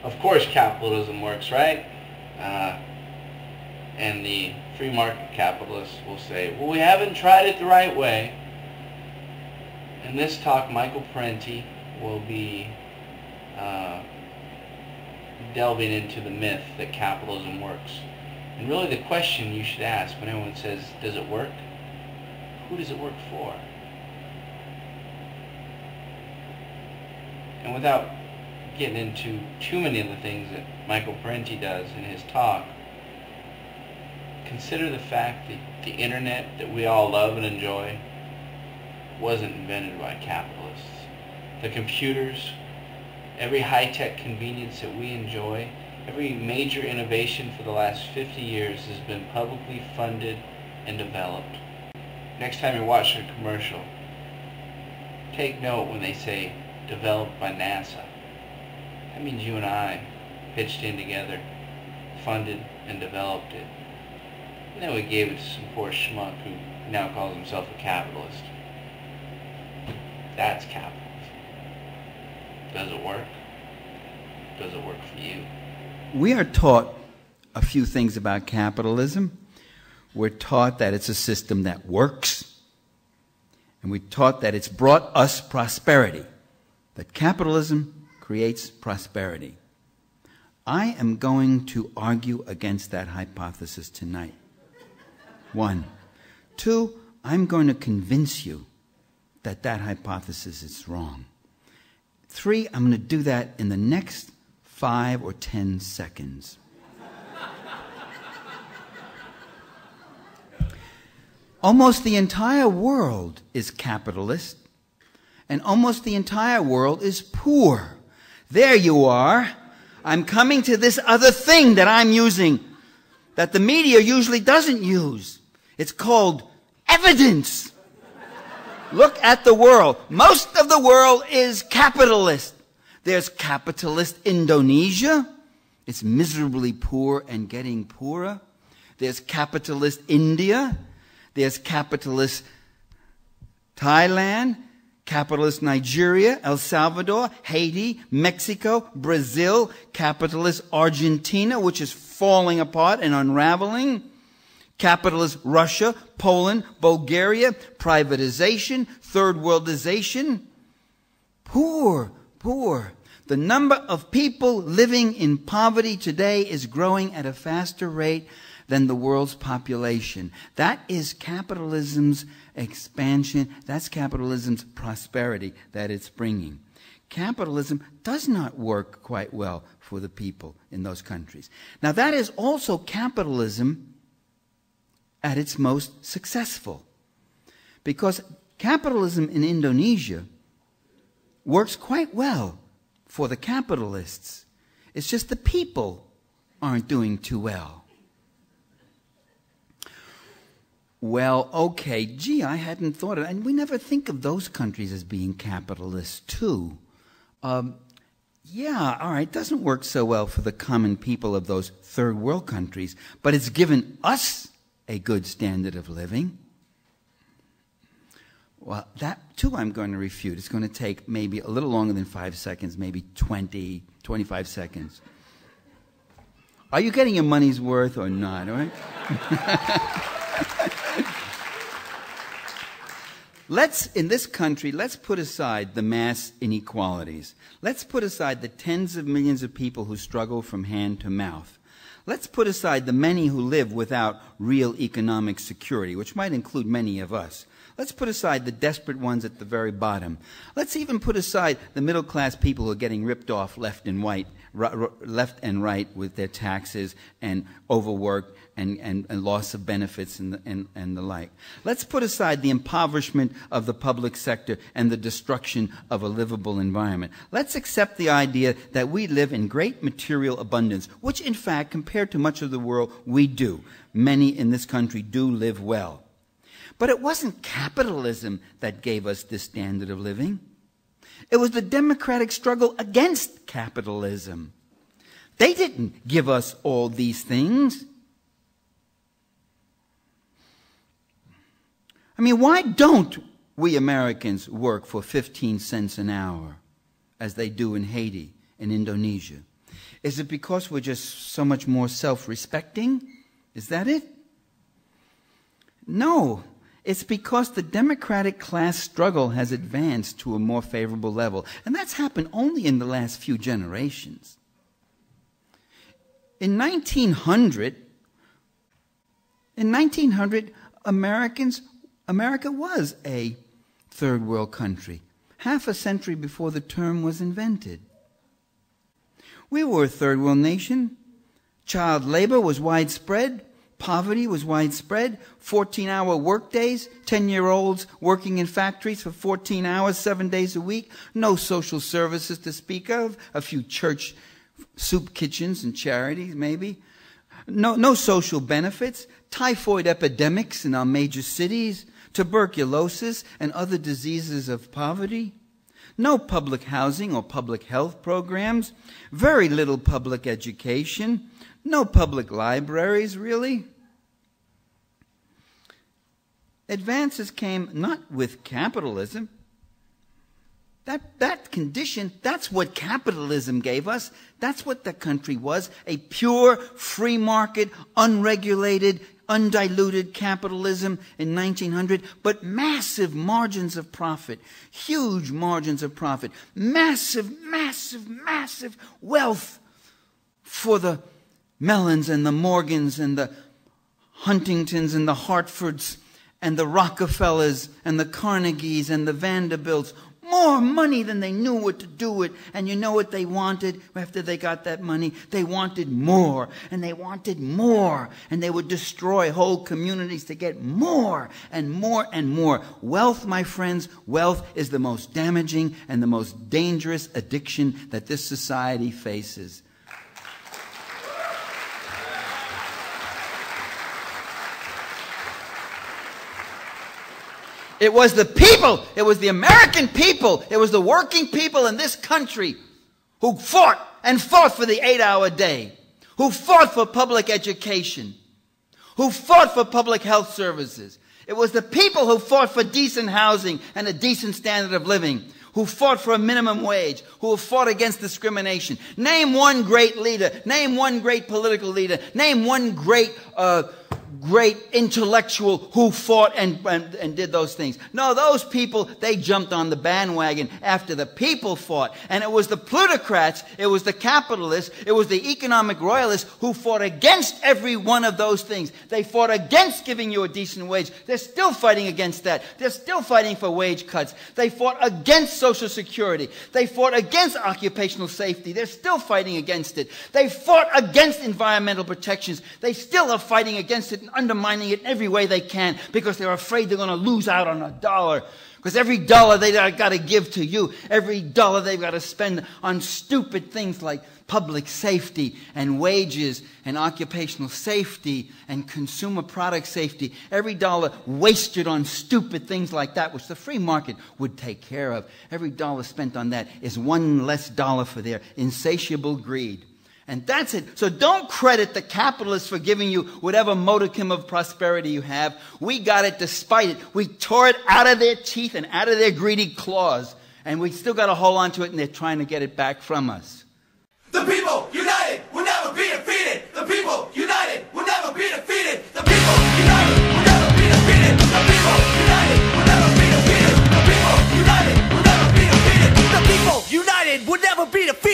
of course capitalism works, right? And the free market capitalists will say, well, we haven't tried it the right way. In this talk, Michael Parenti will be delving into the myth that capitalism works. And really the question you should ask when everyone says, does it work? Who does it work for? And without getting into too many of the things that Michael Parenti does in his talk, consider the fact that the internet that we all love and enjoy wasn't invented by capitalists. The computers, every high-tech convenience that we enjoy, every major innovation for the last 50 years has been publicly funded and developed. Next time you're watching a commercial, take note when they say developed by NASA. That means you and I pitched in together, funded and developed it. And then we gave it to some poor schmuck who now calls himself a capitalist. That's capitalism. Does it work? Does it work for you? We are taught a few things about capitalism. We're taught that it's a system that works. And we're taught that it's brought us prosperity. That capitalism creates prosperity. I am going to argue against that hypothesis tonight. 1. 2, I'm going to convince you that that hypothesis is wrong. 3, I'm going to do that in the next 5 or 10 seconds. Almost the entire world is capitalist, and almost the entire world is poor. There you are. I'm coming to this other thing that I'm using that the media usually doesn't use. It's called evidence. Look at the world. Most of the world is capitalist. There's capitalist Indonesia. It's miserably poor and getting poorer. There's capitalist India. There's capitalist Thailand, capitalist Nigeria, El Salvador, Haiti, Mexico, Brazil, capitalist Argentina, which is falling apart and unraveling, capitalist Russia, Poland, Bulgaria, privatization, third worldization. Poor, poor. The number of people living in poverty today is growing at a faster rate than the world's population. That is capitalism's expansion. That's capitalism's prosperity that it's bringing. Capitalism does not work quite well for the people in those countries. Now, that is also capitalism at its most successful. Because capitalism in Indonesia works quite well for the capitalists. It's just the people aren't doing too well. Well, okay, gee, I hadn't thought of it. And we never think of those countries as being capitalist, too. Yeah, all right, doesn't work so well for the common people of those third world countries, but it's given us a good standard of living. Well, that, too, I'm going to refute. It's going to take maybe a little longer than 5 seconds, maybe 20, 25 seconds. Are you getting your money's worth or not, all right? In this country, let's put aside the mass inequalities. Let's put aside the tens of millions of people who struggle from hand to mouth. Let's put aside the many who live without real economic security, which might include many of us. Let's put aside the desperate ones at the very bottom. Let's even put aside the middle-class people who are getting ripped off left and right with their taxes and overwork and loss of benefits and the like. Let's put aside the impoverishment of the public sector and the destruction of a livable environment. Let's accept the idea that we live in great material abundance, which in fact, compared to much of the world, we do. Many in this country do live well. But it wasn't capitalism that gave us this standard of living. It was the democratic struggle against capitalism. They didn't give us all these things. I mean, why don't we Americans work for 15 cents an hour as they do in Haiti and Indonesia? Is it because we're just so much more self-respecting? Is that it? No. It's because the democratic class struggle has advanced to a more favorable level. And that's happened only in the last few generations. In 1900, America was a third world country, half a century before the term was invented. We were a third world nation. Child labor was widespread. Poverty was widespread. 14-hour workdays, 10-year-olds working in factories for 14 hours, 7 days a week. No social services to speak of. A few church soup kitchens and charities, maybe. No social benefits. Typhoid epidemics in our major cities. Tuberculosis and other diseases of poverty. No public housing or public health programs. Very little public education. No public libraries, really. Advances came not with capitalism. That condition, that's what capitalism gave us. That's what the country was. A pure, free market, unregulated, undiluted capitalism in 1900, but massive margins of profit, huge margins of profit, massive, massive, massive wealth for the Mellons and the Morgans and the Huntingtons and the Hartfords and the Rockefellers and the Carnegies and the Vanderbilts. More money than they knew what to do with. And you know what they wanted after they got that money? They wanted more, and they wanted more, and they would destroy whole communities to get more and more and more. Wealth, my friends, wealth is the most damaging and the most dangerous addiction that this society faces. It was the people, it was the American people, it was the working people in this country who fought and fought for the 8-hour day, who fought for public education, who fought for public health services. It was the people who fought for decent housing and a decent standard of living, who fought for a minimum wage, who fought against discrimination. Name one great leader, name one great political leader, name one great intellectual who fought and did those things. No, those people, they jumped on the bandwagon after the people fought. And it was the plutocrats, it was the capitalists, it was the economic royalists who fought against every one of those things. They fought against giving you a decent wage. They're still fighting against that. They're still fighting for wage cuts. They fought against Social Security. They fought against occupational safety. They're still fighting against it. They fought against environmental protections. They still are fighting against it and undermining it in every way they can because they're afraid they're going to lose out on a dollar. Because every dollar they've got to give to you, every dollar they've got to spend on stupid things like public safety and wages and occupational safety and consumer product safety, every dollar wasted on stupid things like that, which the free market would take care of, every dollar spent on that is one less dollar for their insatiable greed. And that's it. So don't credit the capitalists for giving you whatever modicum of prosperity you have. We got it despite it. We tore it out of their teeth and out of their greedy claws. And we still got to hold on to it, and they're trying to get it back from us. The people united will never be defeated. The people united will never be defeated. The people united will never be defeated. The people united will never be defeated. The people united will never be defeated. The people united will never be defeated.